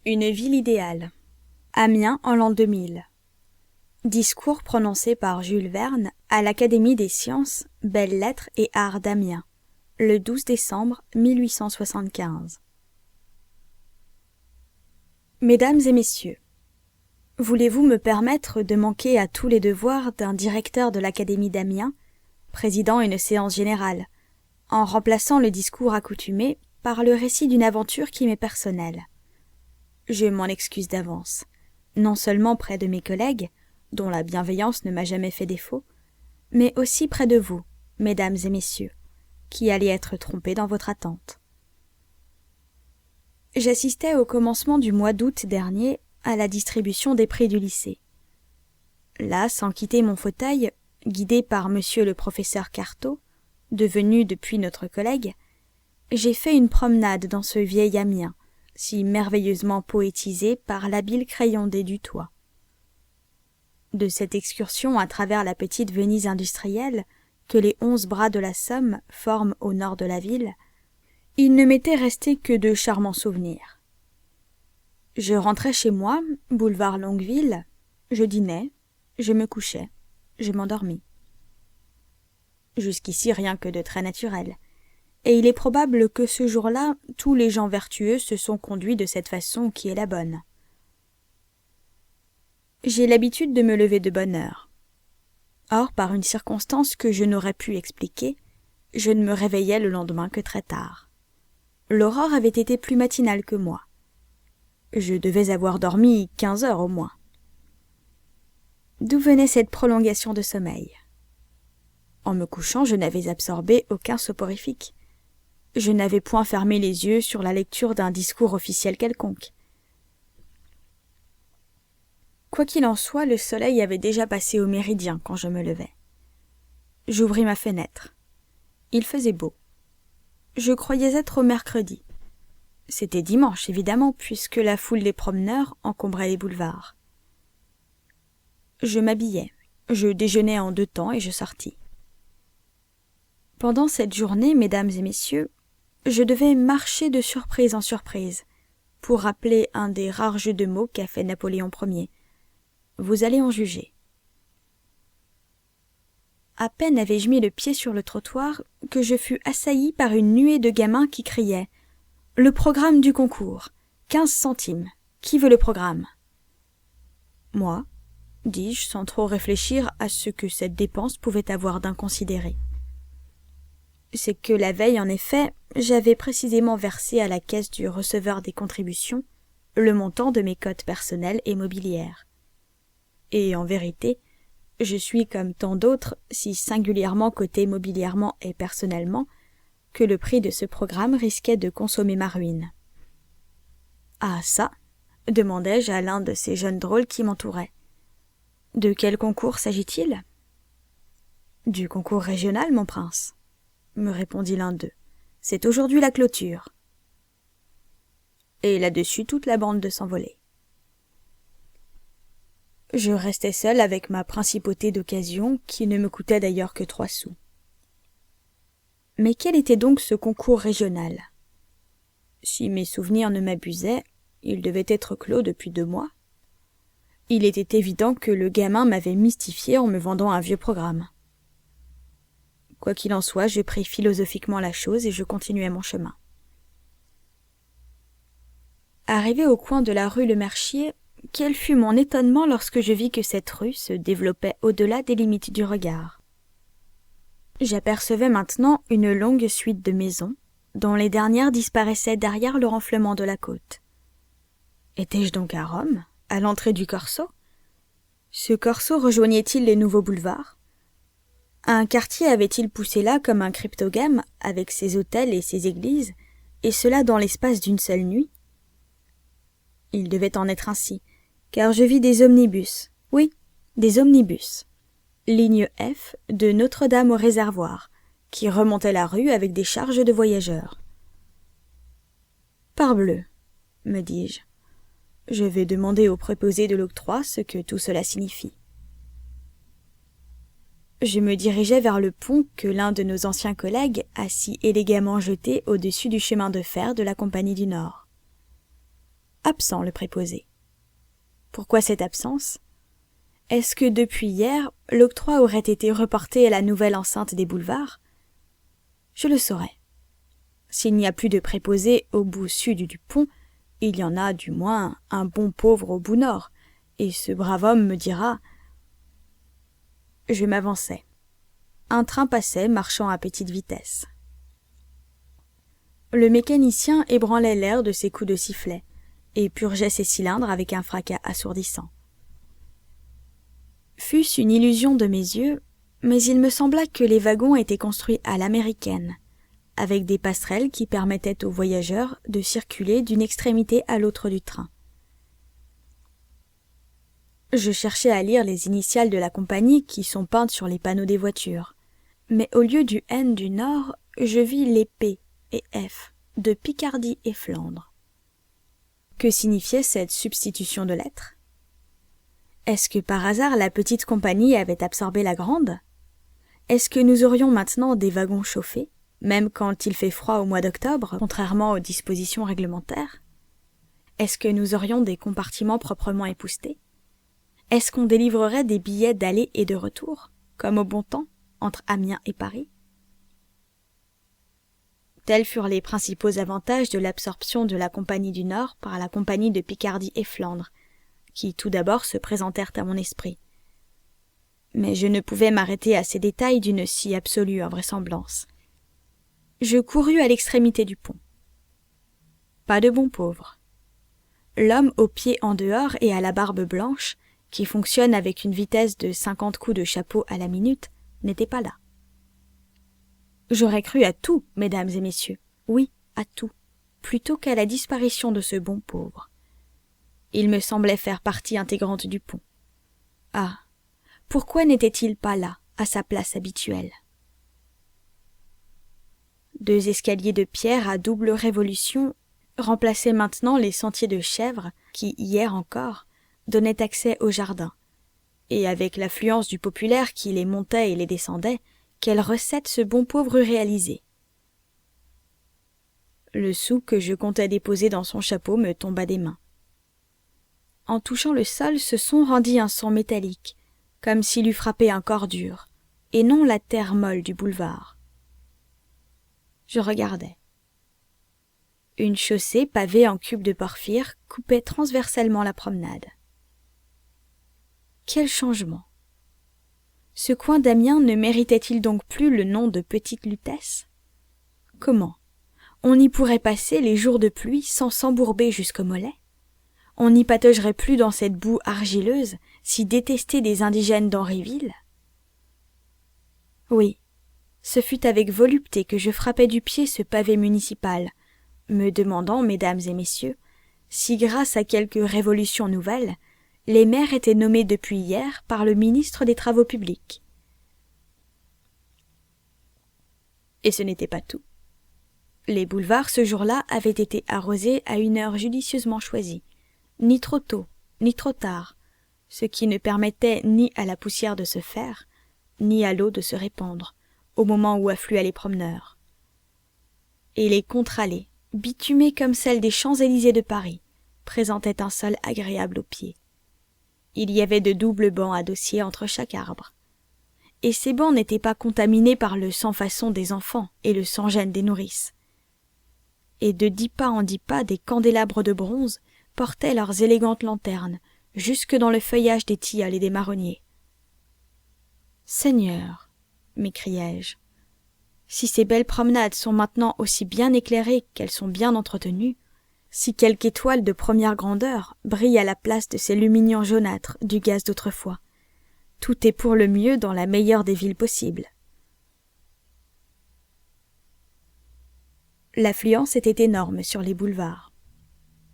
Une ville idéale. Amiens en l'an 2000. Discours prononcé par Jules Verne à l'Académie des sciences, belles-lettres et arts d'Amiens, le 12 décembre 1875. Mesdames et messieurs, voulez-vous me permettre de manquer à tous les devoirs d'un directeur de l'Académie d'Amiens, présidant une séance générale, en remplaçant le discours accoutumé par le récit d'une aventure qui m'est personnelle. Je m'en excuse d'avance, non seulement près de mes collègues, dont la bienveillance ne m'a jamais fait défaut, mais aussi près de vous, mesdames et messieurs, qui allez être trompés dans votre attente. J'assistais au commencement du mois d'août dernier à la distribution des prix du lycée. Là, sans quitter mon fauteuil, guidé par monsieur le professeur Cartot, devenu depuis notre collègue, j'ai fait une promenade dans ce vieil Amiens, si merveilleusement poétisé par l'habile crayon des Dutoit. De cette excursion à travers la petite Venise industrielle que les 11 bras de la Somme forment au nord de la ville, il ne m'était resté que de charmants souvenirs. Je rentrais chez moi, boulevard Longueville, je dînais, je me couchais, je m'endormis. Jusqu'ici rien que de très naturel. Et il est probable que ce jour-là, tous les gens vertueux se sont conduits de cette façon qui est la bonne. J'ai l'habitude de me lever de bonne heure. Or, par une circonstance que je n'aurais pu expliquer, je ne me réveillais le lendemain que très tard. L'aurore avait été plus matinale que moi. Je devais avoir dormi 15 heures au moins. D'où venait cette prolongation de sommeil? En me couchant, je n'avais absorbé aucun soporifique. Je n'avais point fermé les yeux sur la lecture d'un discours officiel quelconque. Quoi qu'il en soit, le soleil avait déjà passé au méridien quand je me levai. J'ouvris ma fenêtre. Il faisait beau. Je croyais être au mercredi. C'était dimanche, évidemment, puisque la foule des promeneurs encombrait les boulevards. Je m'habillai, je déjeunai en 2 temps et je sortis. Pendant cette journée, mesdames et messieurs, je devais marcher de surprise en surprise, pour rappeler un des rares jeux de mots qu'a fait Napoléon Ier. Vous allez en juger. À peine avais-je mis le pied sur le trottoir que je fus assailli par une nuée de gamins qui criaient « Le programme du concours, 15 centimes, qui veut le programme ?» Moi, dis-je sans trop réfléchir à ce que cette dépense pouvait avoir d'inconsidéré. C'est que la veille, en effet, j'avais précisément versé à la caisse du receveur des contributions le montant de mes cotes personnelles et mobilières. Et en vérité, je suis comme tant d'autres si singulièrement coté mobilièrement et personnellement que le prix de ce programme risquait de consommer ma ruine. « Ah ça ?» demandai-je à l'un de ces jeunes drôles qui m'entouraient. « De quel concours s'agit-il ?»« Du concours régional, mon prince. » me répondit l'un d'eux. « C'est aujourd'hui la clôture. » Et là-dessus toute la bande de s'envoler. Je restais seul avec ma principauté d'occasion, qui ne me coûtait d'ailleurs que 3 sous. Mais quel était donc ce concours régional? Si mes souvenirs ne m'abusaient, il devait être clos depuis 2 mois. Il était évident que le gamin m'avait mystifié en me vendant un vieux programme. Quoi qu'il en soit, je pris philosophiquement la chose et je continuai mon chemin. Arrivé au coin de la rue Le Merchier, quel fut mon étonnement lorsque je vis que cette rue se développait au-delà des limites du regard. J'apercevais maintenant une longue suite de maisons, dont les dernières disparaissaient derrière le renflement de la côte. Étais-je donc à Rome, à l'entrée du Corso? Ce Corso rejoignait-il les nouveaux boulevards? Un quartier avait-il poussé là comme un cryptogame, avec ses hôtels et ses églises, et cela dans l'espace d'une seule nuit? Il devait en être ainsi, car je vis des omnibus, oui, des omnibus, ligne F de Notre-Dame au Réservoir, qui remontaient la rue avec des charges de voyageurs. « Parbleu, me dis-je, je vais demander au préposé de l'octroi ce que tout cela signifie. » Je me dirigeai vers le pont que l'un de nos anciens collègues a si élégamment jeté au-dessus du chemin de fer de la Compagnie du Nord. absent le préposé. Pourquoi cette absence? Est-ce que depuis hier, l'octroi aurait été reporté à la nouvelle enceinte des boulevards? Je le saurai. S'il n'y a plus de préposé au bout sud du pont, il y en a du moins un bon pauvre au bout nord, et ce brave homme me dira... Je m'avançai. Un train passait, marchant à petite vitesse. Le mécanicien ébranlait l'air de ses coups de sifflet, et purgeait ses cylindres avec un fracas assourdissant. Fût-ce une illusion de mes yeux, mais il me sembla que les wagons étaient construits à l'américaine, avec des passerelles qui permettaient aux voyageurs de circuler d'une extrémité à l'autre du train. Je cherchais à lire les initiales de la compagnie qui sont peintes sur les panneaux des voitures, mais au lieu du N du Nord, je vis les P et F de Picardie et Flandre. Que signifiait cette substitution de lettres? Est-ce que par hasard la petite compagnie avait absorbé la grande? Est-ce que nous aurions maintenant des wagons chauffés, même quand il fait froid au mois d'octobre, contrairement aux dispositions réglementaires? Est-ce que nous aurions des compartiments proprement époussetés? Est-ce qu'on délivrerait des billets d'aller et de retour, comme au bon temps, entre Amiens et Paris? Tels furent les principaux avantages de l'absorption de la Compagnie du Nord par la Compagnie de Picardie et Flandre, qui tout d'abord se présentèrent à mon esprit. Mais je ne pouvais m'arrêter à ces détails d'une si absolue invraisemblance. Je courus à l'extrémité du pont. Pas de bon pauvre. L'homme aux pieds en dehors et à la barbe blanche, qui fonctionne avec une vitesse de 50 coups de chapeau à la minute, n'était pas là. J'aurais cru à tout, mesdames et messieurs, oui, à tout, plutôt qu'à la disparition de ce bon pauvre. Il me semblait faire partie intégrante du pont. Ah, pourquoi n'était-il pas là, à sa place habituelle? 2 escaliers de pierre à double révolution remplaçaient maintenant les sentiers de chèvres qui, hier encore, donnaient accès au jardin, et avec l'affluence du populaire qui les montait et les descendait, quelle recette ce bon pauvre eût réalisée. Le sou que je comptais déposer dans son chapeau me tomba des mains. En touchant le sol, ce son rendit un son métallique, comme s'il eût frappé un corps dur, et non la terre molle du boulevard. Je regardais. Une chaussée pavée en cubes de porphyre coupait transversalement la promenade. Quel changement! Ce coin d'Amiens ne méritait-il donc plus le nom de Petite Lutèce? Comment? On y pourrait passer les jours de pluie sans s'embourber jusqu'au mollet? On n'y pataugerait plus dans cette boue argileuse, si détestée des indigènes d'Henryville? Oui, ce fut avec volupté que je frappais du pied ce pavé municipal, me demandant, mesdames et messieurs, si grâce à quelque révolution nouvelle, les maires étaient nommés depuis hier par le ministre des Travaux publics. Et ce n'était pas tout. Les boulevards ce jour-là avaient été arrosés à une heure judicieusement choisie, ni trop tôt, ni trop tard, ce qui ne permettait ni à la poussière de se faire, ni à l'eau de se répandre, au moment où affluaient les promeneurs. Et les contre-allées, bitumées comme celles des Champs-Élysées de Paris, présentaient un sol agréable aux pieds. Il y avait de doubles bancs à dossier entre chaque arbre. Et ces bancs n'étaient pas contaminés par le sans-façon des enfants et le sans-gêne des nourrices. Et de 10 pas en 10 pas, des candélabres de bronze portaient leurs élégantes lanternes jusque dans le feuillage des tilleuls et des marronniers. « Seigneur, m'écriai-je, si ces belles promenades sont maintenant aussi bien éclairées qu'elles sont bien entretenues, si quelque étoile de première grandeur brille à la place de ces lumignons jaunâtres du gaz d'autrefois, tout est pour le mieux dans la meilleure des villes possibles. » L'affluence était énorme sur les boulevards.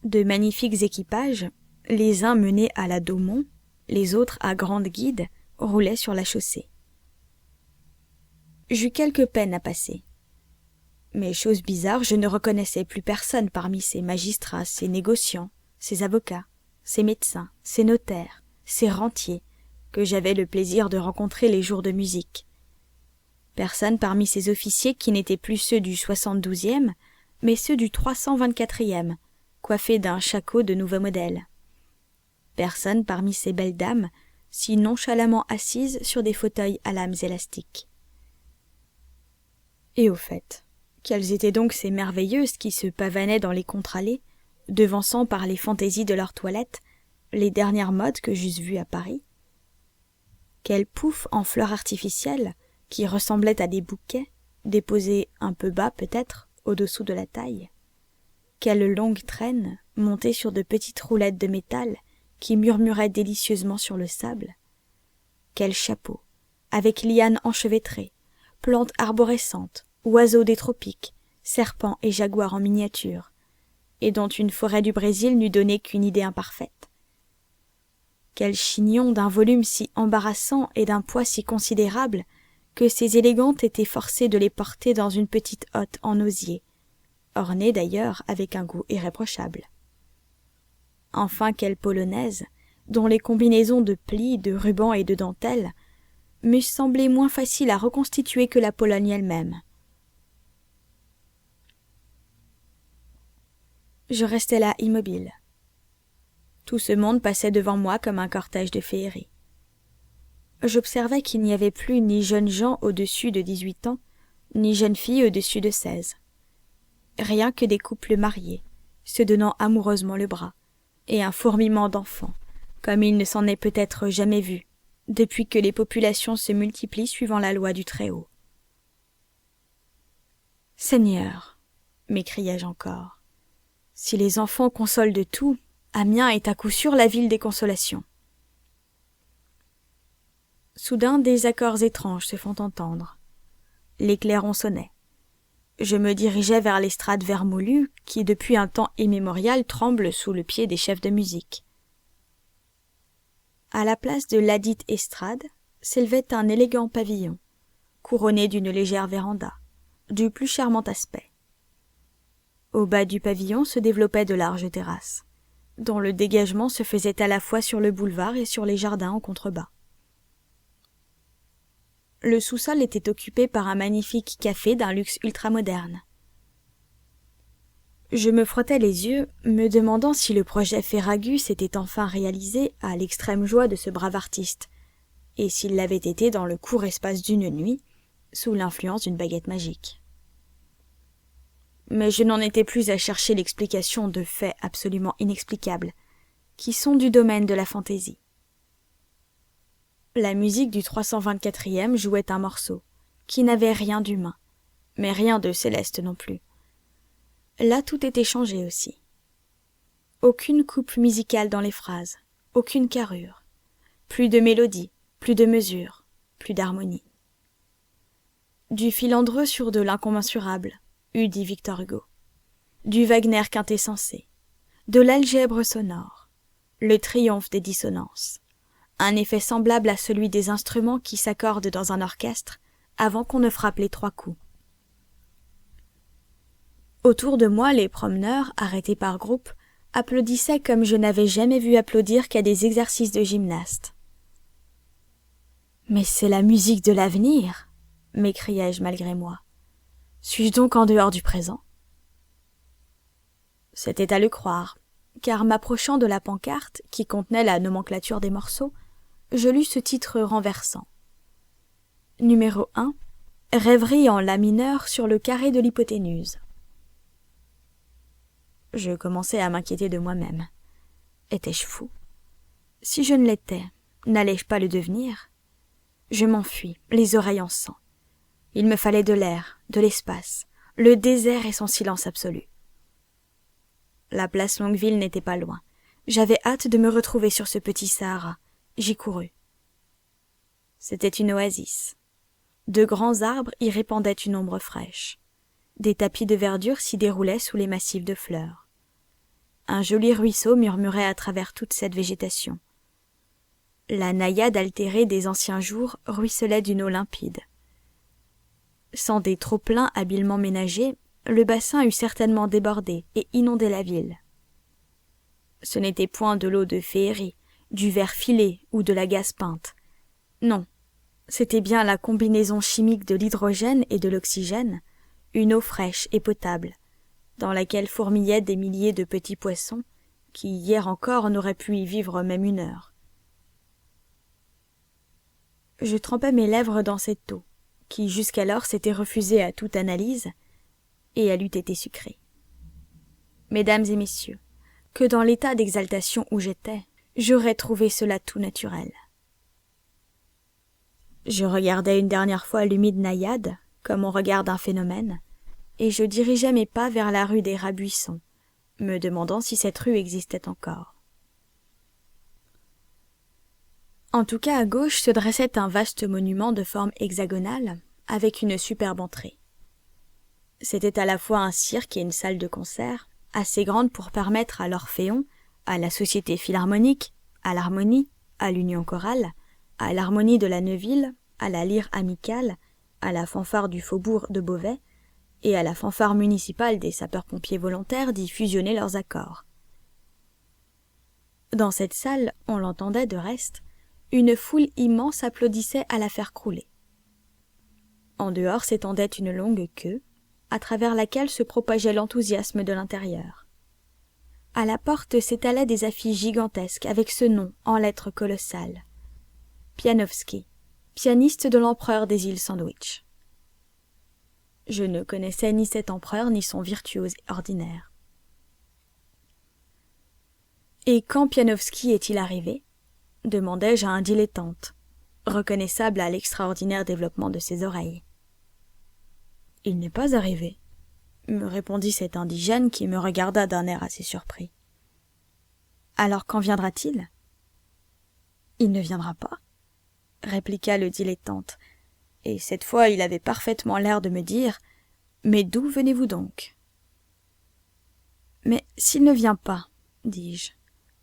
De magnifiques équipages, les uns menés à la Daumont, les autres à grande guide, roulaient sur la chaussée. J'eus quelque peine à passer. Mais chose bizarre, je ne reconnaissais plus personne parmi ces magistrats, ces négociants, ces avocats, ces médecins, ces notaires, ces rentiers, que j'avais le plaisir de rencontrer les jours de musique. Personne parmi ces officiers qui n'étaient plus ceux du 72e, mais ceux du 324e, coiffées d'un shako de nouveau modèle. Personne parmi ces belles dames si nonchalamment assises sur des fauteuils à lames élastiques. Et au fait, quelles étaient donc ces merveilleuses qui se pavanaient dans les contre-allées, devançant par les fantaisies de leur toilette les dernières modes que j'eusse vues à Paris? Quelles poufs en fleurs artificielles, qui ressemblaient à des bouquets, déposés un peu bas peut-être, au-dessous de la taille? Quelles longues traînes, montées sur de petites roulettes de métal, qui murmuraient délicieusement sur le sable? Quels chapeaux, avec lianes enchevêtrées, plantes arborescentes, oiseaux des tropiques, serpents et jaguars en miniature, et dont une forêt du Brésil n'eût donné qu'une idée imparfaite. Quel chignon d'un volume si embarrassant et d'un poids si considérable que ces élégantes étaient forcées de les porter dans une petite hotte en osier, ornée d'ailleurs avec un goût irréprochable. Enfin quelle polonaise, dont les combinaisons de plis, de rubans et de dentelles m'eussent semblé moins faciles à reconstituer que la Pologne elle-même. Je restais là immobile. Tout ce monde passait devant moi comme un cortège de féerie. J'observais qu'il n'y avait plus ni jeunes gens au-dessus de 18 ans, ni jeunes filles au-dessus de 16. Rien que des couples mariés, se donnant amoureusement le bras, et un fourmillement d'enfants, comme il ne s'en est peut-être jamais vu, depuis que les populations se multiplient suivant la loi du Très-Haut. « Seigneur, m'écriai-je encore, si les enfants consolent de tout, Amiens est à coup sûr la ville des consolations. » Soudain, des accords étranges se font entendre. Les clairons sonnaient. Je me dirigeais vers l'estrade vermoulue qui, depuis un temps immémorial, tremble sous le pied des chefs de musique. À la place de ladite estrade s'élevait un élégant pavillon, couronné d'une légère véranda, du plus charmant aspect. Au bas du pavillon se développaient de larges terrasses, dont le dégagement se faisait à la fois sur le boulevard et sur les jardins en contrebas. Le sous-sol était occupé par un magnifique café d'un luxe ultramoderne. Je me frottais les yeux, me demandant si le projet Ferragus était enfin réalisé à l'extrême joie de ce brave artiste, et s'il l'avait été dans le court espace d'une nuit, sous l'influence d'une baguette magique. Mais je n'en étais plus à chercher l'explication de faits absolument inexplicables, qui sont du domaine de la fantaisie. La musique du 324e jouait un morceau, qui n'avait rien d'humain, mais rien de céleste non plus. Là tout était changé aussi. Aucune coupe musicale dans les phrases, aucune carrure, plus de mélodie, plus de mesure, plus d'harmonie. Du filandreux sur de l'incommensurable, eût dit Victor Hugo. Du Wagner quintessensé, de l'algèbre sonore, le triomphe des dissonances, un effet semblable à celui des instruments qui s'accordent dans un orchestre avant qu'on ne frappe les 3 coups. Autour de moi, les promeneurs, arrêtés par groupes, applaudissaient comme je n'avais jamais vu applaudir qu'à des exercices de gymnaste. « Mais c'est la musique de l'avenir !» m'écriai-je malgré moi. « Suis-je donc en dehors du présent ?» C'était à le croire, car m'approchant de la pancarte qui contenait la nomenclature des morceaux, je lus ce titre renversant. Numéro 1. Rêverie en la mineur sur le carré de l'hypoténuse. Je commençais à m'inquiéter de moi-même. Étais-je fou? Si je ne l'étais, n'allais-je pas le devenir? Je m'enfuis, les oreilles en sang. Il me fallait de l'air, de l'espace, le désert et son silence absolu. La place Longueville n'était pas loin. J'avais hâte de me retrouver sur ce petit Sahara. J'y courus. C'était une oasis. De grands arbres y répandaient une ombre fraîche. Des tapis de verdure s'y déroulaient sous les massifs de fleurs. Un joli ruisseau murmurait à travers toute cette végétation. La naïade altérée des anciens jours ruisselait d'une eau limpide. Sans des trop-pleins habilement ménagés, le bassin eût certainement débordé et inondé la ville. Ce n'était point de l'eau de féerie, du verre filé ou de la gaze peinte. Non, c'était bien la combinaison chimique de l'hydrogène et de l'oxygène, une eau fraîche et potable, dans laquelle fourmillaient des milliers de petits poissons, qui hier encore n'auraient pu y vivre même 1 heure. Je trempai mes lèvres dans cette eau, qui jusqu'alors s'était refusée à toute analyse, et elle eût été sucrée. Mesdames et messieurs, que dans l'état d'exaltation où j'étais, j'aurais trouvé cela tout naturel. Je regardai une dernière fois l'humide naïade, comme on regarde un phénomène, et je dirigeai mes pas vers la rue des Rats-Buissons, me demandant si cette rue existait encore. En tout cas, à gauche se dressait un vaste monument de forme hexagonale, avec une superbe entrée. C'était à la fois un cirque et une salle de concert, assez grande pour permettre à l'Orphéon, à la Société Philharmonique, à l'Harmonie, à l'Union Chorale, à l'Harmonie de la Neuville, à la Lyre Amicale, à la fanfare du Faubourg de Beauvais et à la fanfare municipale des sapeurs-pompiers volontaires d'y fusionner leurs accords. Dans cette salle, on l'entendait de reste, une foule immense applaudissait à la faire crouler. En dehors s'étendait une longue queue, à travers laquelle se propageait l'enthousiasme de l'intérieur. À la porte s'étalaient des affiches gigantesques avec ce nom en lettres colossales. Pianowski, pianiste de l'empereur des îles Sandwich. Je ne connaissais ni cet empereur ni son virtuose ordinaire. Et quand Pianowski est-il arrivé ? Demandai-je à un dilettante, reconnaissable à l'extraordinaire développement de ses oreilles. « Il n'est pas arrivé, » me répondit cet indigène qui me regarda d'un air assez surpris. « Alors quand viendra-t-il ?»« Il ne viendra pas, » répliqua le dilettante, et cette fois il avait parfaitement l'air de me dire « Mais d'où venez-vous donc ?»« Mais s'il ne vient pas, dis-je,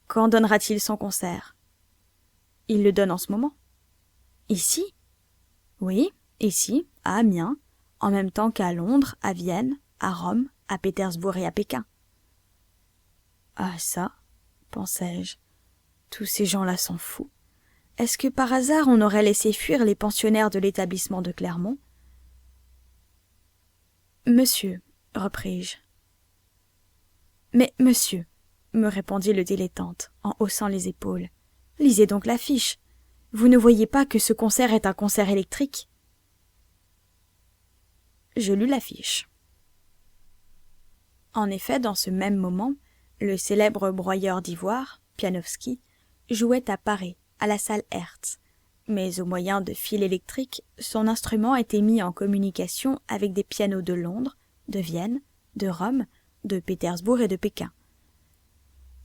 quand donnera-t-il son concert ?»« Il le donne en ce moment. »« Ici ?»« Oui, ici, à Amiens, en même temps qu'à Londres, à Vienne, à Rome, à Pétersbourg et à Pékin. »« Ah ça, pensai-je, tous ces gens-là sont fous. Est-ce que par hasard on aurait laissé fuir les pensionnaires de l'établissement de Clermont ? » « Monsieur, repris-je. »« Mais monsieur, me répondit le dilettante, en haussant les épaules, lisez donc l'affiche. Vous ne voyez pas que ce concert est un concert électrique ? » Je lus l'affiche. En effet, dans ce même moment, le célèbre broyeur d'ivoire, Pianowski, jouait à Paris, à la salle Hertz, mais au moyen de fils électriques, son instrument était mis en communication avec des pianos de Londres, de Vienne, de Rome, de Pétersbourg et de Pékin.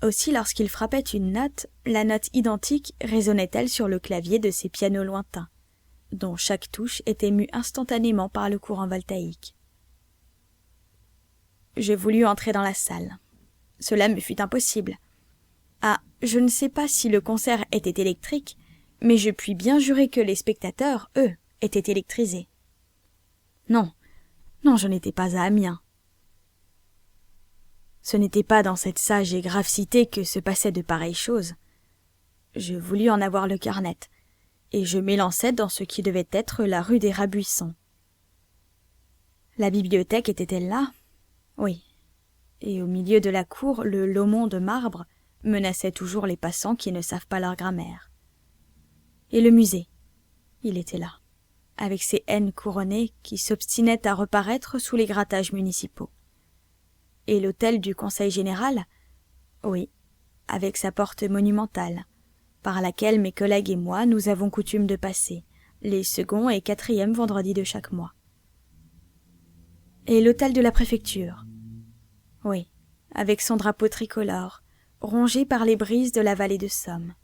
Aussi, lorsqu'il frappait une note, la note identique résonnait-elle sur le clavier de ces pianos lointains, dont chaque touche était mue instantanément par le courant voltaïque. Je voulus entrer dans la salle. Cela me fut impossible. Ah, je ne sais pas si le concert était électrique, mais je puis bien jurer que les spectateurs, eux, étaient électrisés. Non, je n'étais pas à Amiens. Ce n'était pas dans cette sage et grave cité que se passaient de pareilles choses. Je voulus en avoir le carnet, et je m'élançai dans ce qui devait être la rue des Rats-Buissons. La bibliothèque était-elle là ? Oui. Et au milieu de la cour, le lomon de marbre menaçait toujours les passants qui ne savent pas leur grammaire. Et le musée, il était là, avec ses haines couronnées qui s'obstinaient à reparaître sous les grattages municipaux. Et l'hôtel du Conseil général ? Oui, avec sa porte monumentale, par laquelle mes collègues et moi nous avons coutume de passer, les second et quatrièmes vendredis de chaque mois. Et l'hôtel de la préfecture ? Oui, avec son drapeau tricolore, rongé par les brises de la vallée de Somme,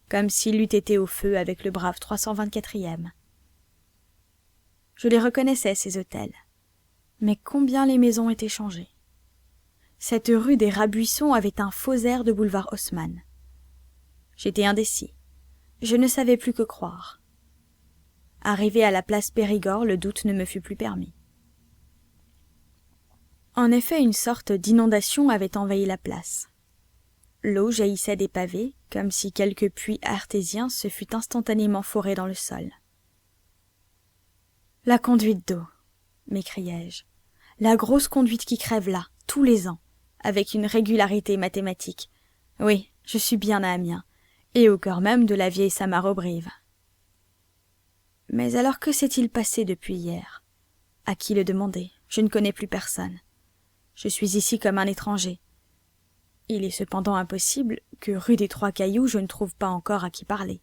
comme s'il eût été au feu avec le brave 324e. Je les reconnaissais, ces hôtels. Mais combien les maisons étaient changées. Cette rue des Rats-Buissons avait un faux air de boulevard Haussmann. J'étais indécis. Je ne savais plus que croire. Arrivé à la place Périgord, le doute ne me fut plus permis. En effet, une sorte d'inondation avait envahi la place. L'eau jaillissait des pavés, comme si quelque puits artésien se fût instantanément foré dans le sol. « La conduite d'eau !» m'écriai-je. « La grosse conduite qui crève là, tous les ans, avec une régularité mathématique. Oui, je suis bien à Amiens, et au cœur même de la vieille Samare-aux-Brives. Mais alors que s'est-il passé depuis hier? À qui le demander? Je ne connais plus personne. Je suis ici comme un étranger. Il est cependant impossible que rue des Trois Cailloux je ne trouve pas encore à qui parler.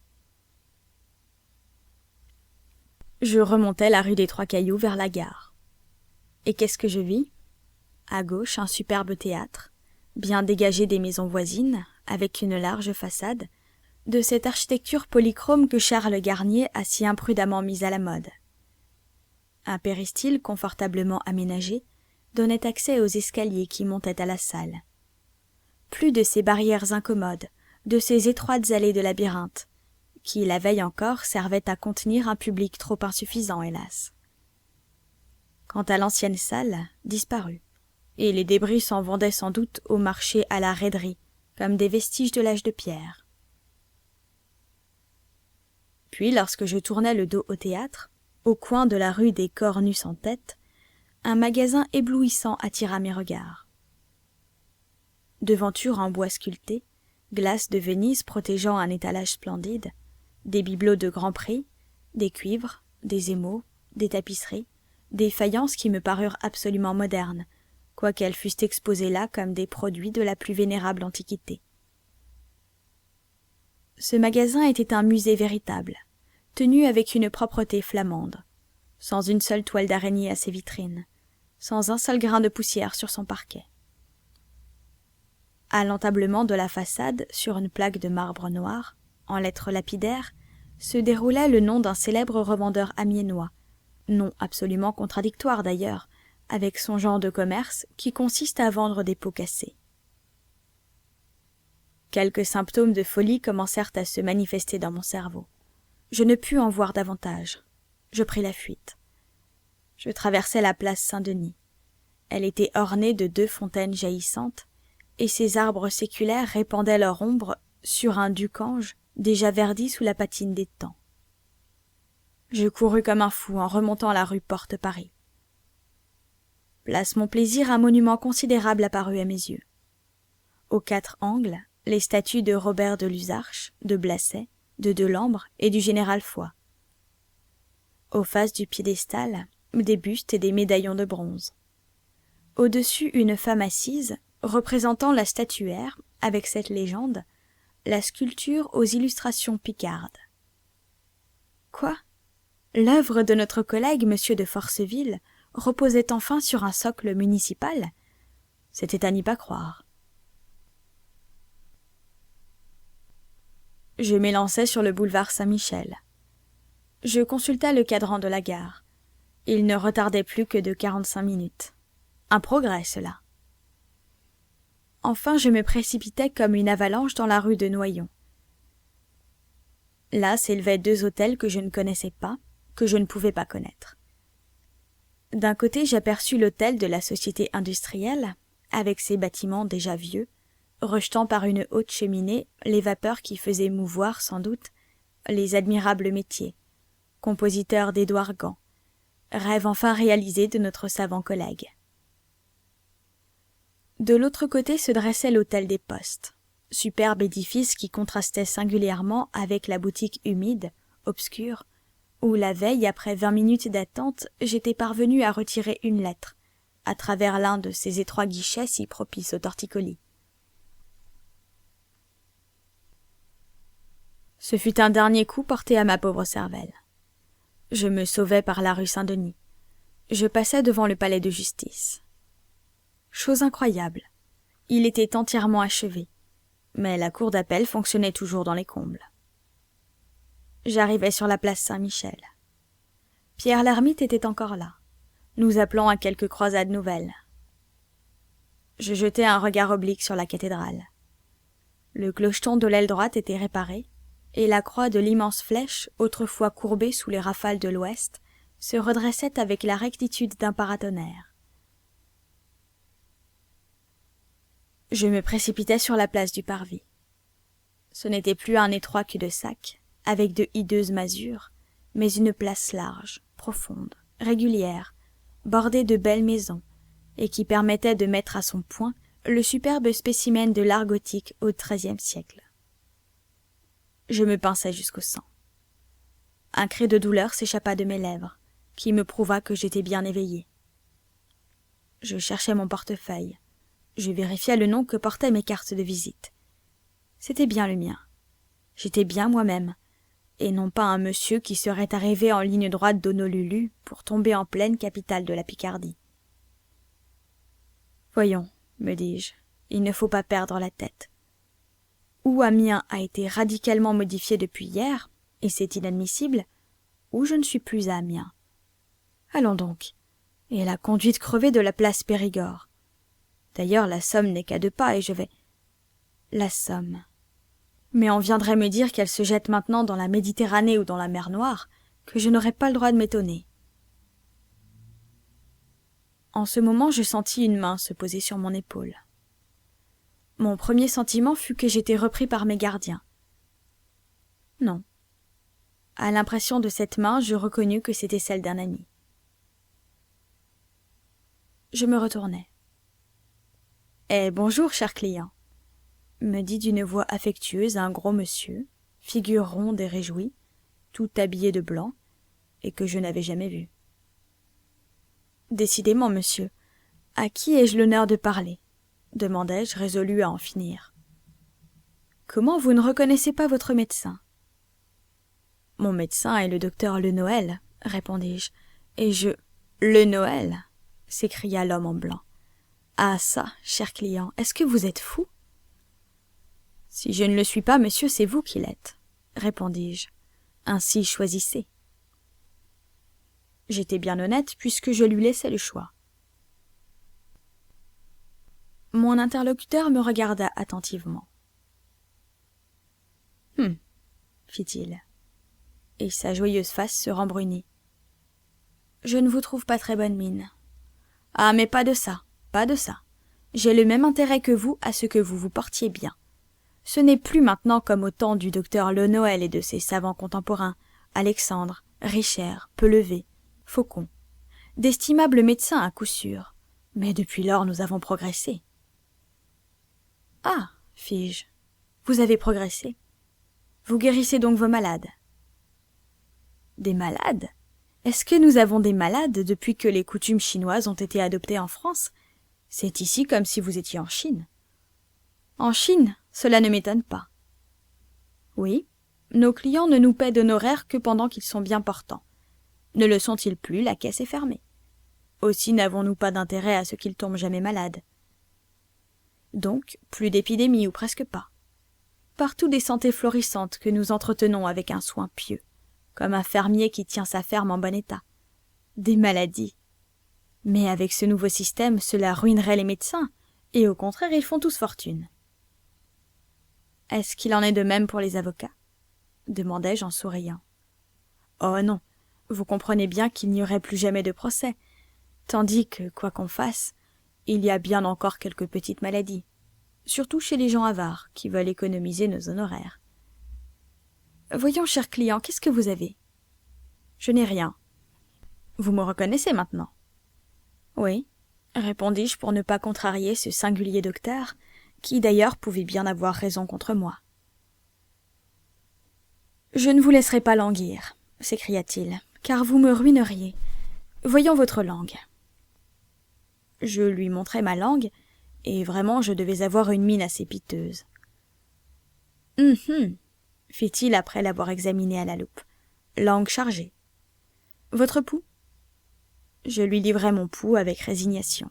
Je remontais la rue des Trois Cailloux vers la gare. Et qu'est-ce que je vis? À gauche, un superbe théâtre, bien dégagé des maisons voisines, avec une large façade, de cette architecture polychrome que Charles Garnier a si imprudemment mise à la mode. Un péristyle confortablement aménagé donnait accès aux escaliers qui montaient à la salle. Plus de ces barrières incommodes, de ces étroites allées de labyrinthe, qui, la veille encore, servaient à contenir un public trop insuffisant, hélas. Quant à l'ancienne salle, disparue, et les débris s'en vendaient sans doute au marché à la raiderie, comme des vestiges de l'âge de pierre. Puis, lorsque je tournais le dos au théâtre, au coin de la rue des Cornus sans tête, un magasin éblouissant attira mes regards. Devantures en bois sculpté, glaces de Venise protégeant un étalage splendide, des bibelots de grand prix, des cuivres, des émaux, des tapisseries, des faïences qui me parurent absolument modernes, quoiqu'elles fussent exposées là comme des produits de la plus vénérable antiquité. Ce magasin était un musée véritable, tenu avec une propreté flamande, sans une seule toile d'araignée à ses vitrines, sans un seul grain de poussière sur son parquet. À l'entablement de la façade, sur une plaque de marbre noir, en lettres lapidaires, se déroulait le nom d'un célèbre revendeur amiénois, nom absolument contradictoire d'ailleurs, avec son genre de commerce qui consiste à vendre des pots cassés. Quelques symptômes de folie commencèrent à se manifester dans mon cerveau. Je ne pus en voir davantage. Je pris la fuite. Je traversai la place Saint-Denis. Elle était ornée de 2 fontaines jaillissantes, et ces arbres séculaires répandaient leur ombre sur un ducange déjà verdi sous la patine des temps. Je courus comme un fou en remontant la rue Porte-Paris. Place Mon-Plaisir, un monument considérable apparut à mes yeux. Aux 4 angles, les statues de Robert de Luzarches, de Blasset, de Delambre et du général Foy. Aux faces du piédestal, des bustes et des médaillons de bronze. Au-dessus, une femme assise, représentant la statuaire, avec cette légende, la sculpture aux illustrations picardes. Quoi? L'œuvre de notre collègue M. de Forceville reposait enfin sur un socle municipal? C'était à n'y pas croire. Je m'élançai sur le boulevard Saint-Michel. Je consultai le cadran de la gare. Il ne retardait plus que de 45 minutes. Un progrès, cela. Enfin, je me précipitai comme une avalanche dans la rue de Noyon. Là s'élevaient 2 hôtels que je ne connaissais pas, que je ne pouvais pas connaître. D'un côté, j'aperçus l'hôtel de la Société industrielle, avec ses bâtiments déjà vieux, rejetant par une haute cheminée les vapeurs qui faisaient mouvoir, sans doute, les admirables métiers, compositeur d'Édouard Gand, rêve enfin réalisé de notre savant collègue. De l'autre côté se dressait l'hôtel des Postes, superbe édifice qui contrastait singulièrement avec la boutique humide, obscure, où la veille, après 20 minutes d'attente, j'étais parvenue à retirer une lettre, à travers l'un de ces étroits guichets si propices au torticolis. Ce fut un dernier coup porté à ma pauvre cervelle. Je me sauvai par la rue Saint-Denis. Je passai devant le palais de justice. Chose incroyable, il était entièrement achevé, mais la cour d'appel fonctionnait toujours dans les combles. J'arrivai sur la place Saint-Michel. Pierre l'ermite était encore là, nous appelant à quelques croisades nouvelles. Je jetai un regard oblique sur la cathédrale. Le clocheton de l'aile droite était réparé, et la croix de l'immense flèche, autrefois courbée sous les rafales de l'ouest, se redressait avec la rectitude d'un paratonnerre. Je me précipitai sur la place du Parvis. Ce n'était plus un étroit cul-de-sac, avec de hideuses masures, mais une place large, profonde, régulière, bordée de belles maisons, et qui permettait de mettre à son point le superbe spécimen de l'art gothique au XIIIe siècle. Je me pinçai jusqu'au sang. Un cri de douleur s'échappa de mes lèvres, qui me prouva que j'étais bien éveillée. Je cherchai mon portefeuille. Je vérifiai le nom que portaient mes cartes de visite. C'était bien le mien. J'étais bien moi-même, et non pas un monsieur qui serait arrivé en ligne droite d'Honolulu pour tomber en pleine capitale de la Picardie. « Voyons, me dis-je, il ne faut pas perdre la tête. Ou Amiens a été radicalement modifié depuis hier, et c'est inadmissible, ou je ne suis plus à Amiens. Allons donc, et la conduite crevée de la place Périgord. D'ailleurs, la Somme n'est qu'à 2 pas, et je vais... La Somme. Mais on viendrait me dire qu'elle se jette maintenant dans la Méditerranée ou dans la mer Noire, que je n'aurais pas le droit de m'étonner. » En ce moment, je sentis une main se poser sur mon épaule. Mon premier sentiment fut que j'étais repris par mes gardiens. Non. À l'impression de cette main, je reconnus que c'était celle d'un ami. Je me retournai. « Eh, bonjour, cher client !» me dit d'une voix affectueuse un gros monsieur, figure ronde et réjouie, tout habillé de blanc, et que je n'avais jamais vu. « Décidément, monsieur, à qui ai-je l'honneur de parler ?» demandai-je, résolu à en finir. « Comment vous ne reconnaissez pas votre médecin ?»« Mon médecin est le docteur Le Noël, répondis-je, et je... »« Le Noël !» s'écria l'homme en blanc. « Ah ça, cher client, est-ce que vous êtes fou ?»« Si je ne le suis pas, monsieur, c'est vous qui l'êtes, répondis-je. Ainsi choisissez. » J'étais bien honnête puisque je lui laissais le choix. Mon interlocuteur me regarda attentivement. « fit-il, et sa joyeuse face se rembrunit. « Je ne vous trouve pas très bonne mine. Ah, mais pas de ça, pas de ça. J'ai le même intérêt que vous à ce que vous vous portiez bien. Ce n'est plus maintenant comme au temps du docteur Le Noël et de ses savants contemporains, Alexandre, Richer, Pelevé, Faucon. D'estimables médecins à coup sûr, mais depuis lors nous avons progressé. »« Ah, fis-je, vous avez progressé. Vous guérissez donc vos malades. »« Des malades ? Est-ce que nous avons des malades depuis que les coutumes chinoises ont été adoptées en France ? C'est ici comme si vous étiez en Chine. »« En Chine, cela ne m'étonne pas. »« Oui, nos clients ne nous paient d'honoraires que pendant qu'ils sont bien portants. Ne le sont-ils plus, la caisse est fermée. Aussi n'avons-nous pas d'intérêt à ce qu'ils tombent jamais malades. Donc, plus d'épidémies ou presque pas. Partout des santés florissantes que nous entretenons avec un soin pieux, comme un fermier qui tient sa ferme en bon état. Des maladies. Mais avec ce nouveau système, cela ruinerait les médecins, et au contraire, ils font tous fortune. « Est-ce qu'il en est de même pour les avocats ?» demandai-je en souriant. « Oh non, vous comprenez bien qu'il n'y aurait plus jamais de procès, tandis que, quoi qu'on fasse, il y a bien encore quelques petites maladies, surtout chez les gens avares qui veulent économiser nos honoraires. Voyons, cher client, qu'est-ce que vous avez ? Je n'ai rien. Vous me reconnaissez maintenant ? Oui, répondis-je pour ne pas contrarier ce singulier docteur, qui d'ailleurs pouvait bien avoir raison contre moi. Je ne vous laisserai pas languir, s'écria-t-il, car vous me ruineriez. Voyons votre langue. Je lui montrai ma langue, et vraiment je devais avoir une mine assez piteuse. Fit-il après l'avoir examinée à la loupe. Langue chargée. Votre pouls ? Je lui livrai mon pouls avec résignation.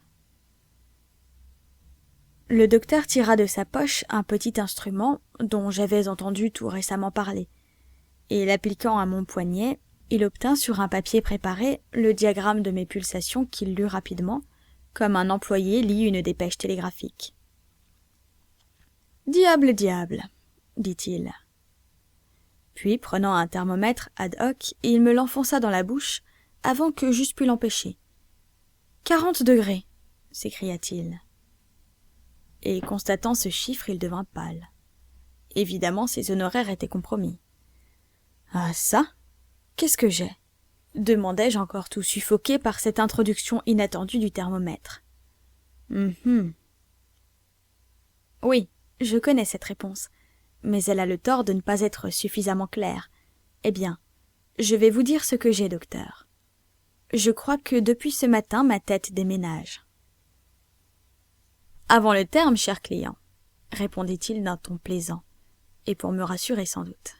Le docteur tira de sa poche un petit instrument dont j'avais entendu tout récemment parler, et l'appliquant à mon poignet, il obtint sur un papier préparé le diagramme de mes pulsations qu'il lut rapidement, comme un employé lit une dépêche télégraphique. « Diable, diable !» dit-il. Puis, prenant un thermomètre ad hoc, il me l'enfonça dans la bouche avant que j'eusse pu l'empêcher. « 40 degrés !» s'écria-t-il. Et constatant ce chiffre, il devint pâle. Évidemment, ses honoraires étaient compromis. « Ah ça ? Qu'est-ce que j'ai ?» demandai-je encore tout suffoqué par cette introduction inattendue du thermomètre. Mhm. Oui, je connais cette réponse, mais elle a le tort de ne pas être suffisamment claire. Eh bien, je vais vous dire ce que j'ai, docteur. Je crois que depuis ce matin, ma tête déménage. Avant le terme, cher client, répondit-il d'un ton plaisant, et pour me rassurer sans doute.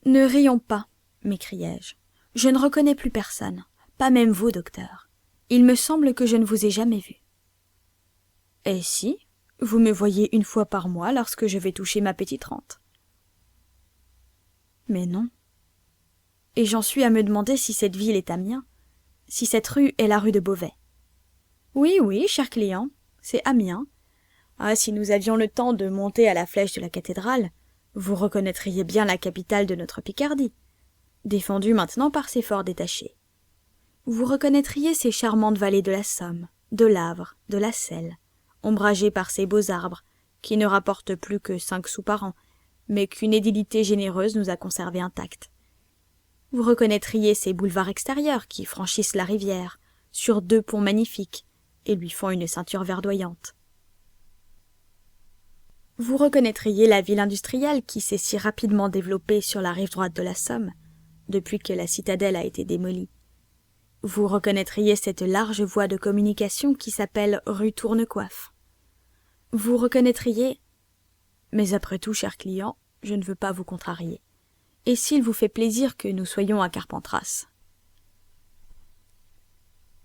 Ne rions pas, m'écriai-je. Je ne reconnais plus personne, pas même vous, docteur. Il me semble que je ne vous ai jamais vu. Et si, vous me voyez une fois par mois lorsque je vais toucher ma petite rente. Mais non. Et j'en suis à me demander si cette ville est Amiens, si cette rue est la rue de Beauvais. Oui, oui, cher client, c'est Amiens. Ah, si nous avions le temps de monter à la flèche de la cathédrale, vous reconnaîtriez bien la capitale de notre Picardie, défendue maintenant par ses forts détachés. Vous reconnaîtriez ces charmantes vallées de la Somme, de l'Avre, de la Selle, ombragées par ces beaux arbres, qui ne rapportent plus que 5 sous par an, mais qu'une édilité généreuse nous a conservés intacts. Vous reconnaîtriez ces boulevards extérieurs qui franchissent la rivière, sur 2 ponts magnifiques, et lui font une ceinture verdoyante. Vous reconnaîtriez la ville industrielle qui s'est si rapidement développée sur la rive droite de la Somme, depuis que la citadelle a été démolie. Vous reconnaîtriez cette large voie de communication qui s'appelle rue Tournecoiffe. Vous reconnaîtriez... Mais après tout, cher client, je ne veux pas vous contrarier. Et s'il vous fait plaisir que nous soyons à Carpentras?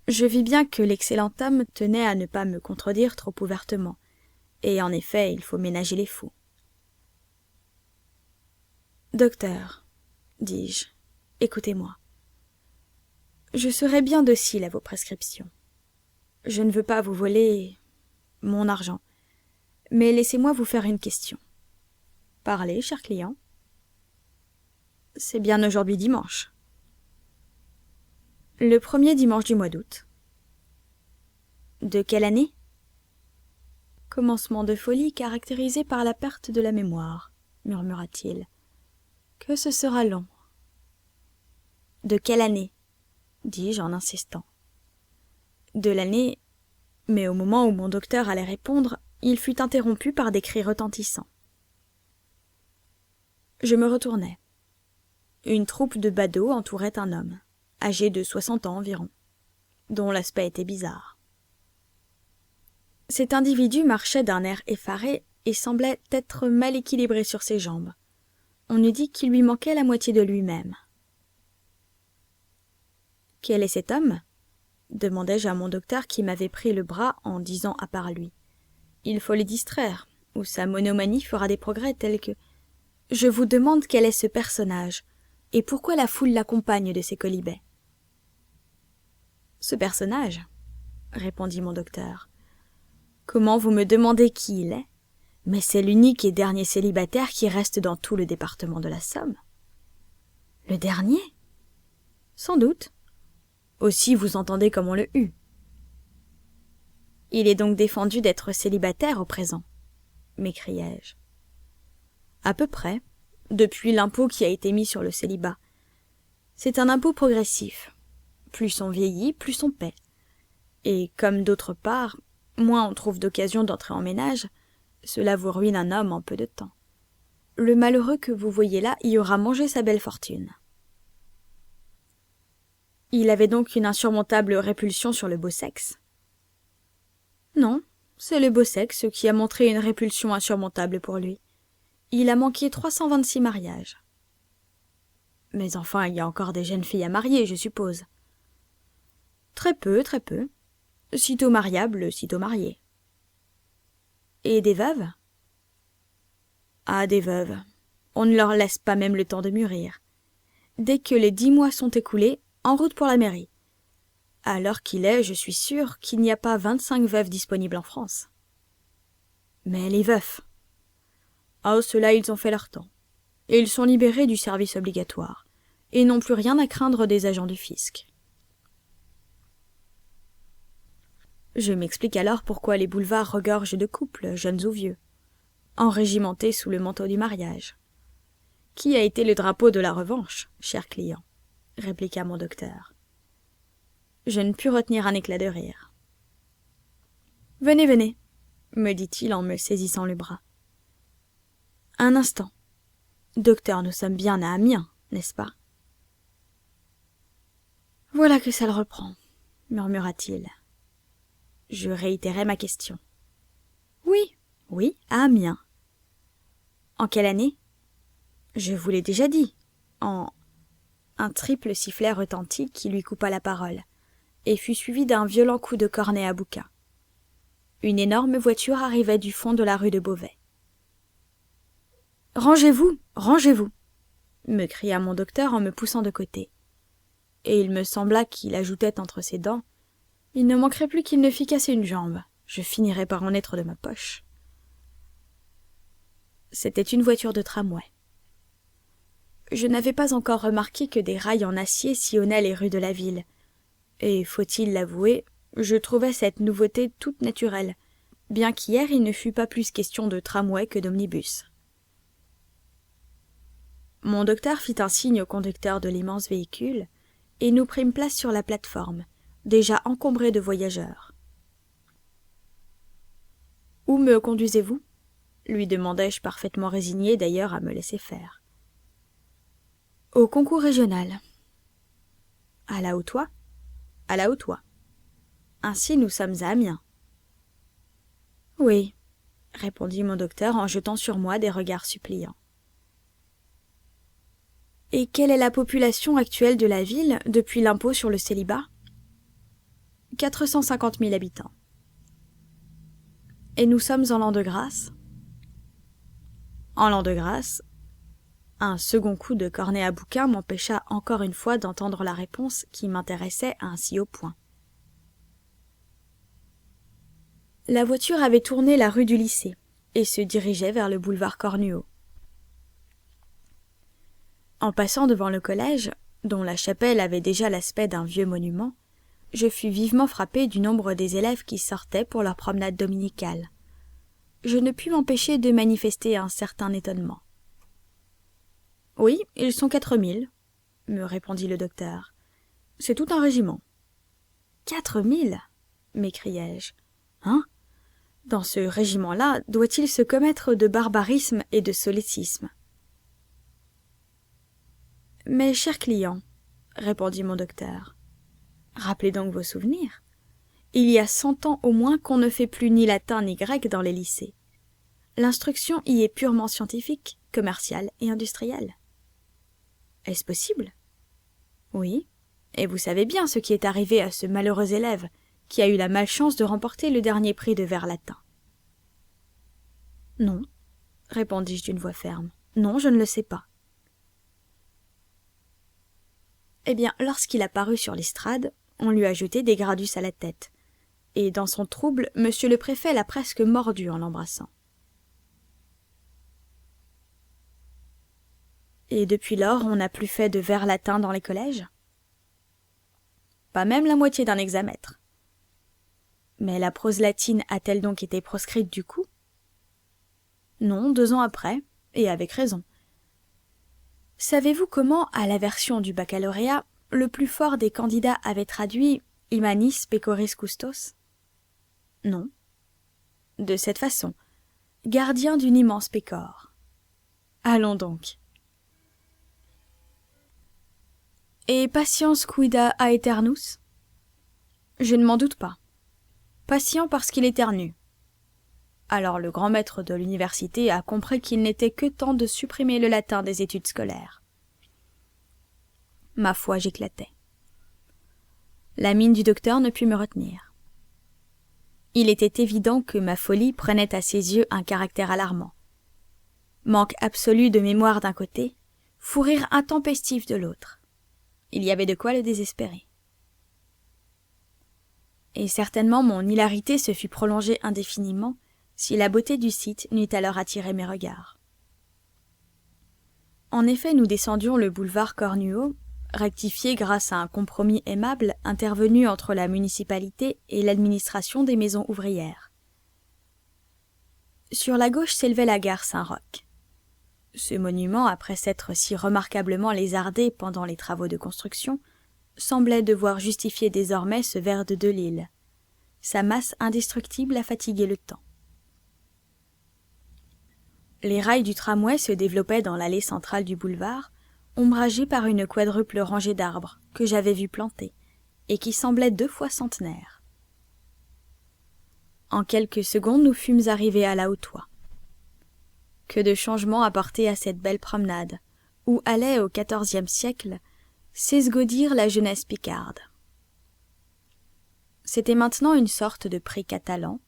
Je vis bien que l'excellent homme tenait à ne pas me contredire trop ouvertement, et en effet, il faut ménager les fous. Docteur, dis-je, écoutez-moi. Je serai bien docile à vos prescriptions. Je ne veux pas vous voler mon argent, mais laissez-moi vous faire une question. Parlez, cher client. C'est bien aujourd'hui dimanche. Le premier dimanche du mois d'août. De quelle année? Commencement de folie caractérisé par la perte de la mémoire, murmura-t-il. Que ce sera long. De quelle année? Dis-je en insistant. De l'année... Mais au moment où mon docteur allait répondre, il fut interrompu par des cris retentissants. Je me retournai. Une troupe de badauds entourait un homme, âgé de 60 ans environ, dont l'aspect était bizarre. Cet individu marchait d'un air effaré et semblait être mal équilibré sur ses jambes. On eût dit qu'il lui manquait la moitié de lui-même. « Quel est cet homme ?» demandai-je à mon docteur qui m'avait pris le bras en disant à part lui. « Il faut le distraire, ou sa monomanie fera des progrès tels que... » « Je vous demande quel est ce personnage, et pourquoi la foule l'accompagne de ses quolibets. »« Ce personnage, répondit mon docteur. Comment vous me demandez qui il est? Mais c'est l'unique et dernier célibataire qui reste dans tout le département de la Somme. Le dernier? Sans doute. Aussi vous entendez comme on le hue. Il est donc défendu d'être célibataire au présent, m'écriai-je. À peu près, depuis l'impôt qui a été mis sur le célibat. C'est un impôt progressif. Plus on vieillit, plus on paie. Et comme d'autre part, moins on trouve d'occasion d'entrer en ménage, cela vous ruine un homme en peu de temps. Le malheureux que vous voyez là y aura mangé sa belle fortune. Il avait donc une insurmontable répulsion sur le beau sexe. Non, c'est le beau sexe qui a montré une répulsion insurmontable pour lui. Il a manqué 326 mariages. Mais enfin, il y a encore des jeunes filles à marier, je suppose. Très peu, très peu. Sitôt mariables, sitôt mariées. Et des veuves? Ah, des veuves. On ne leur laisse pas même le temps de mûrir. Dès que les 10 mois sont écoulés, en route pour la mairie. À l'heure qu'il est, je suis sûre qu'il n'y a pas 25 veuves disponibles en France. Mais les veufs? Ah, ceux-là, ils ont fait leur temps. Et ils sont libérés du service obligatoire, et n'ont plus rien à craindre des agents du fisc. Je m'explique alors pourquoi les boulevards regorgent de couples, jeunes ou vieux, enrégimentés sous le manteau du mariage. Qui a été le drapeau de la revanche, cher client? Répliqua mon docteur. Je ne pus retenir un éclat de rire. Venez, venez, me dit-il en me saisissant le bras. Un instant. Docteur, nous sommes bien à Amiens, n'est-ce pas? Voilà que ça le reprend, murmura-t-il. Je réitérai ma question. Oui, oui, à Amiens. En quelle année? Je vous l'ai déjà dit. Un triple sifflet retentit qui lui coupa la parole, et fut suivi d'un violent coup de cornet à bouquin. Une énorme voiture arrivait du fond de la rue de Beauvais. « Rangez-vous, rangez-vous !» me cria mon docteur en me poussant de côté. Et il me sembla qu'il ajoutait entre ses dents « Il ne manquerait plus qu'il ne fît casser une jambe. Je finirais par en être de ma poche. » C'était une voiture de tramway. Je n'avais pas encore remarqué que des rails en acier sillonnaient les rues de la ville. Et, faut-il l'avouer, je trouvais cette nouveauté toute naturelle, bien qu'hier il ne fût pas plus question de tramway que d'omnibus. Mon docteur fit un signe au conducteur de l'immense véhicule, et nous prîmes place sur la plateforme, déjà encombrée de voyageurs. « Où me conduisez-vous » lui demandai-je parfaitement résigné d'ailleurs à me laisser faire. « Au concours régional. »« À la Haute-Oie ?»« À la Haute-Oie. Ainsi nous sommes à Amiens. »« Oui, » répondit mon docteur en jetant sur moi des regards suppliants. « Et quelle est la population actuelle de la ville depuis l'impôt sur le célibat ? 450 000 habitants. Et nous sommes en l'an de grâce ? En l'an de grâce, un second coup de cornet à bouquin m'empêcha encore une fois d'entendre la réponse qui m'intéressait ainsi au point. La voiture avait tourné la rue du lycée et se dirigeait vers le boulevard Cornuau. En passant devant le collège, dont la chapelle avait déjà l'aspect d'un vieux monument, je fus vivement frappé du nombre des élèves qui sortaient pour leur promenade dominicale. Je ne pus m'empêcher de manifester un certain étonnement. « Oui, ils sont 4000, » me répondit le docteur. « C'est tout un régiment. »« 4000 » m'écriai-je. « Hein ? Dans ce régiment-là, doit-il se commettre de barbarisme et de solécisme ?»« Mes chers clients, » répondit mon docteur, « rappelez donc vos souvenirs. Il y a 100 ans au moins qu'on ne fait plus ni latin ni grec dans les lycées. L'instruction y est purement scientifique, commerciale et industrielle. Est-ce possible? Oui, et vous savez bien ce qui est arrivé à ce malheureux élève qui a eu la malchance de remporter le dernier prix de vers latin. Non, répondis-je d'une voix ferme. Non, je ne le sais pas. Eh bien, lorsqu'il apparut sur l'estrade, on lui a jeté des gradus à la tête, et dans son trouble, monsieur le préfet l'a presque mordu en l'embrassant. Et depuis lors, on n'a plus fait de vers latin dans les collèges? Pas même la moitié d'un hexamètre. Mais la prose latine a-t-elle donc été proscrite du coup? Non, 2 ans après, et avec raison. Savez-vous comment, à la version du baccalauréat, le plus fort des candidats avait traduit « Imanis pecoris custos » ? Non. De cette façon, gardien d'une immense pécore. Allons donc. Et patiens quida aeternus? Je ne m'en doute pas. Patient parce qu'il éternue. Alors le grand maître de l'université a compris qu'il n'était que temps de supprimer le latin des études scolaires. Ma foi, j'éclatais. La mine du docteur ne put me retenir. Il était évident que ma folie prenait à ses yeux un caractère alarmant. Manque absolu de mémoire d'un côté, fou rire intempestif de l'autre. Il y avait de quoi le désespérer. Et certainement mon hilarité se fut prolongée indéfiniment si la beauté du site n'eût alors attiré mes regards. En effet, nous descendions le boulevard Cornuau, rectifié grâce à un compromis aimable intervenu entre la municipalité et l'administration des maisons ouvrières. Sur la gauche s'élevait la gare Saint-Roch. Ce monument, après s'être si remarquablement lézardé pendant les travaux de construction, semblait devoir justifier désormais ce vers de Delille. sa masse indestructible a fatigué le temps. Les rails du tramway se développaient dans l'allée centrale du boulevard, ombragée par une quadruple rangée d'arbres que j'avais vus planter, et qui semblaient 2 fois centenaires. En quelques secondes, nous fûmes arrivés à la Hautoy. Que de changements apportés à cette belle promenade, où allait au XIVe siècle s'esgaudir la jeunesse picarde. C'était maintenant une sorte de pré catalan,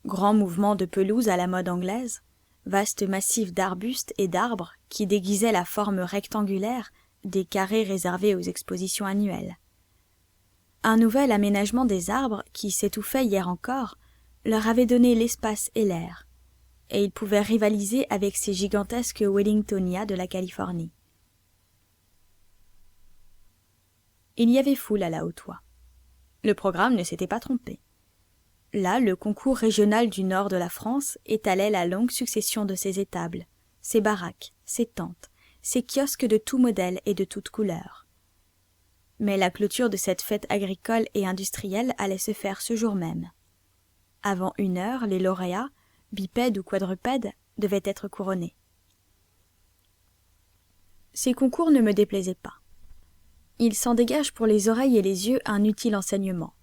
grand mouvement de pelouse à la mode anglaise, vaste massif d'arbustes et d'arbres qui déguisaient la forme rectangulaire des carrés réservés aux expositions annuelles. Un nouvel aménagement des arbres qui s'étouffait hier encore leur avait donné l'espace et l'air, et ils pouvaient rivaliser avec ces gigantesques Wellingtonias de la Californie. Il y avait foule à la Hautoy. Le programme ne s'était pas trompé. Là, le concours régional du nord de la France étalait la longue succession de ses étables, ses baraques, ses tentes, ses kiosques de tout modèle et de toutes couleurs. Mais la clôture de cette fête agricole et industrielle allait se faire ce jour même. Avant 1 heure, les lauréats, bipèdes ou quadrupèdes, devaient être couronnés. Ces concours ne me déplaisaient pas. Il s'en dégage pour les oreilles et les yeux un utile enseignement.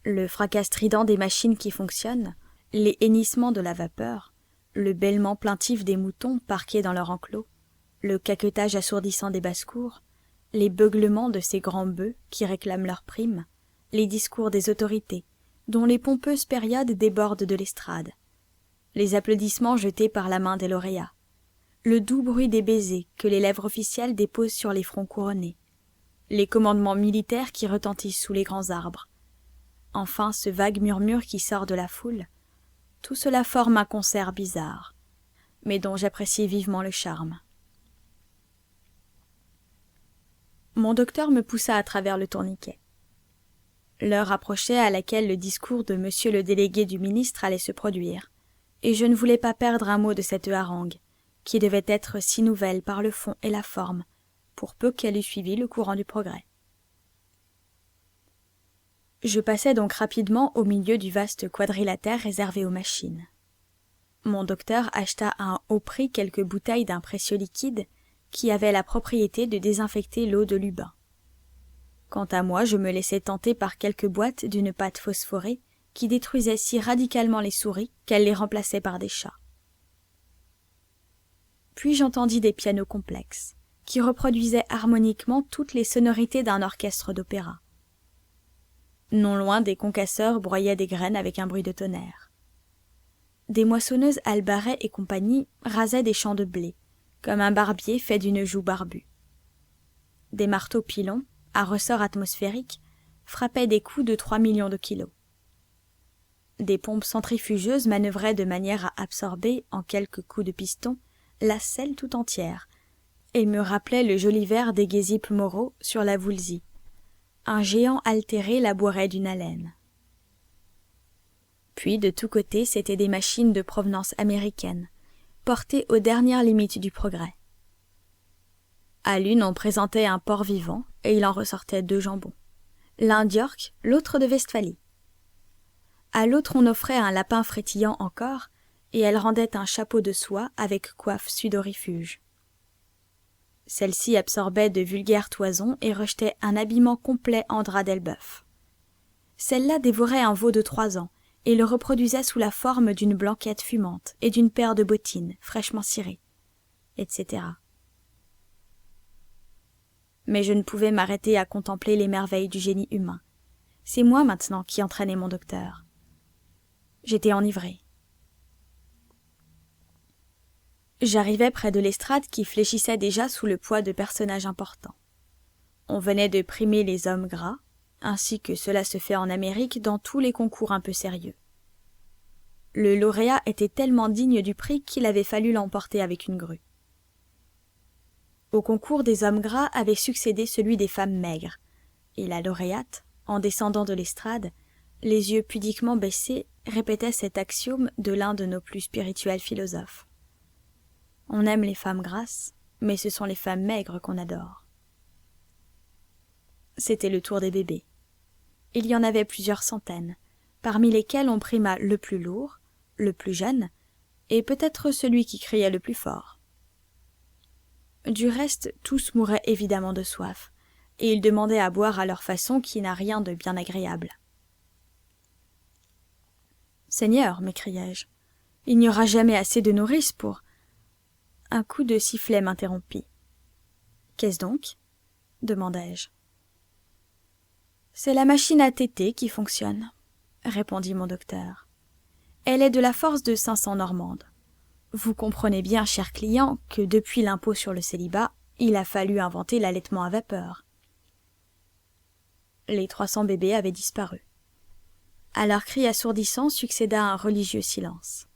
Le fracas strident des machines qui fonctionnent, les hennissements de la vapeur, le bêlement plaintif des moutons parqués dans leur enclos, le caquetage assourdissant des basses-cours, les beuglements de ces grands bœufs qui réclament leur prime, les discours des autorités, dont les pompeuses périodes débordent de l'estrade, les applaudissements jetés par la main des lauréats, le doux bruit des baisers que les lèvres officielles déposent sur les fronts couronnés, les commandements militaires qui retentissent sous les grands arbres, enfin ce vague murmure qui sort de la foule, tout cela forme un concert bizarre, mais dont j'apprécie vivement le charme. Mon docteur me poussa à travers le tourniquet. L'heure approchait à laquelle le discours de monsieur le délégué du ministre allait se produire, et je ne voulais pas perdre un mot de cette harangue, qui devait être si nouvelle par le fond et la forme, pour peu qu'elle eût suivi le courant du progrès. Je passai donc rapidement au milieu du vaste quadrilatère réservé aux machines. Mon docteur acheta à un haut prix quelques bouteilles d'un précieux liquide qui avait la propriété de désinfecter l'eau de Lubin. Quant à moi, je me laissai tenter par quelques boîtes d'une pâte phosphorée qui détruisait si radicalement les souris qu'elle les remplaçait par des chats. Puis j'entendis des pianos complexes, qui reproduisaient harmoniquement toutes les sonorités d'un orchestre d'opéra. Non loin, des concasseurs broyaient des graines avec un bruit de tonnerre. Des moissonneuses Albaret et compagnie rasaient des champs de blé, comme un barbier fait d'une joue barbue. Des marteaux pilons, à ressort atmosphérique, frappaient des coups de 3 millions de kilos. Des pompes centrifugeuses manœuvraient de manière à absorber, en quelques coups de piston, la selle tout entière, et me rappelaient le joli vers des Gésip Moreau sur la Voulzie. Un géant altéré la boirait d'une haleine. Puis, de tous côtés, c'étaient des machines de provenance américaine, portées aux dernières limites du progrès. À l'une, on présentait un porc vivant, et il en ressortait 2 jambons. L'un d'York, l'autre de Westphalie. À l'autre, on offrait un lapin frétillant encore, et elle rendait un chapeau de soie avec coiffe sudorifuge. Celle-ci absorbait de vulgaires toisons et rejetait un habillement complet en drap d'elbeuf. Celle-là dévorait un veau de 3 ans et le reproduisait sous la forme d'une blanquette fumante et d'une paire de bottines fraîchement cirées, etc. Mais je ne pouvais m'arrêter à contempler les merveilles du génie humain. C'est moi maintenant qui entraînais mon docteur. J'étais enivré. J'arrivais près de l'estrade qui fléchissait déjà sous le poids de personnages importants. On venait de primer les hommes gras, ainsi que cela se fait en Amérique dans tous les concours un peu sérieux. Le lauréat était tellement digne du prix qu'il avait fallu l'emporter avec une grue. Au concours des hommes gras avait succédé celui des femmes maigres, et la lauréate, en descendant de l'estrade, les yeux pudiquement baissés, répétait cet axiome de l'un de nos plus spirituels philosophes. On aime les femmes grasses, mais ce sont les femmes maigres qu'on adore. C'était le tour des bébés. Il y en avait plusieurs centaines, parmi lesquels on prima le plus lourd, le plus jeune, et peut-être celui qui criait le plus fort. Du reste, tous mouraient évidemment de soif, et ils demandaient à boire à leur façon qui n'a rien de bien agréable. « Seigneur, m'écriai-je, il n'y aura jamais assez de nourrice pour... » Un coup de sifflet m'interrompit. « Qu'est-ce donc ?» demandai-je. « C'est la machine à téter qui fonctionne, » répondit mon docteur. « Elle est de la force de 500 normandes. Vous comprenez bien, cher client, que depuis l'impôt sur le célibat, il a fallu inventer l'allaitement à vapeur. » Les 300 bébés avaient disparu. À leurs cris assourdissants succéda un religieux silence.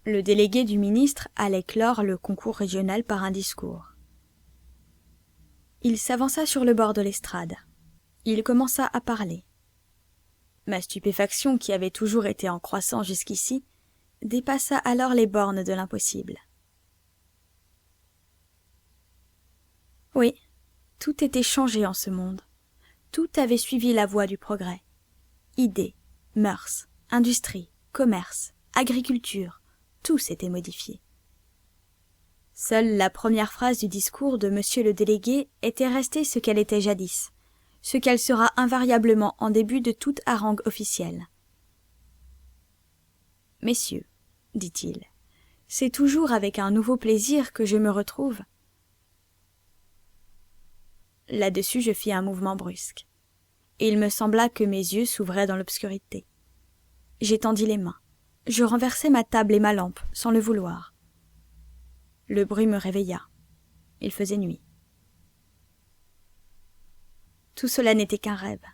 Le délégué du ministre allait clore le concours régional par un discours. Il s'avança sur le bord de l'estrade. Il commença à parler. Ma stupéfaction, qui avait toujours été en croissant jusqu'ici, dépassa alors les bornes de l'impossible. Oui, tout était changé en ce monde. Tout avait suivi la voie du progrès. Idées, mœurs, industrie, commerce, agriculture, tout s'était modifié. Seule la première phrase du discours de monsieur le délégué était restée ce qu'elle était jadis, ce qu'elle sera invariablement en début de toute harangue officielle. « Messieurs, dit-il, c'est toujours avec un nouveau plaisir que je me retrouve. » Là-dessus, je fis un mouvement brusque, et il me sembla que mes yeux s'ouvraient dans l'obscurité. J'étendis les mains, je renversai ma table et ma lampe, sans le vouloir. Le bruit me réveilla. Il faisait nuit. Tout cela n'était qu'un rêve.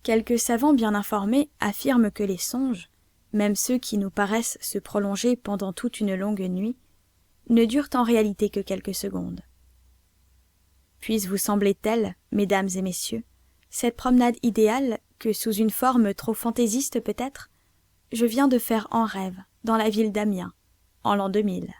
Quelques savants bien informés affirment que les songes, même ceux qui nous paraissent se prolonger pendant toute une longue nuit, ne durent en réalité que quelques secondes. Puisse vous sembler telle, mesdames et messieurs, cette promenade idéale que, sous une forme trop fantaisiste peut-être, je viens de faire en rêve dans la ville d'Amiens, en l'an 2000.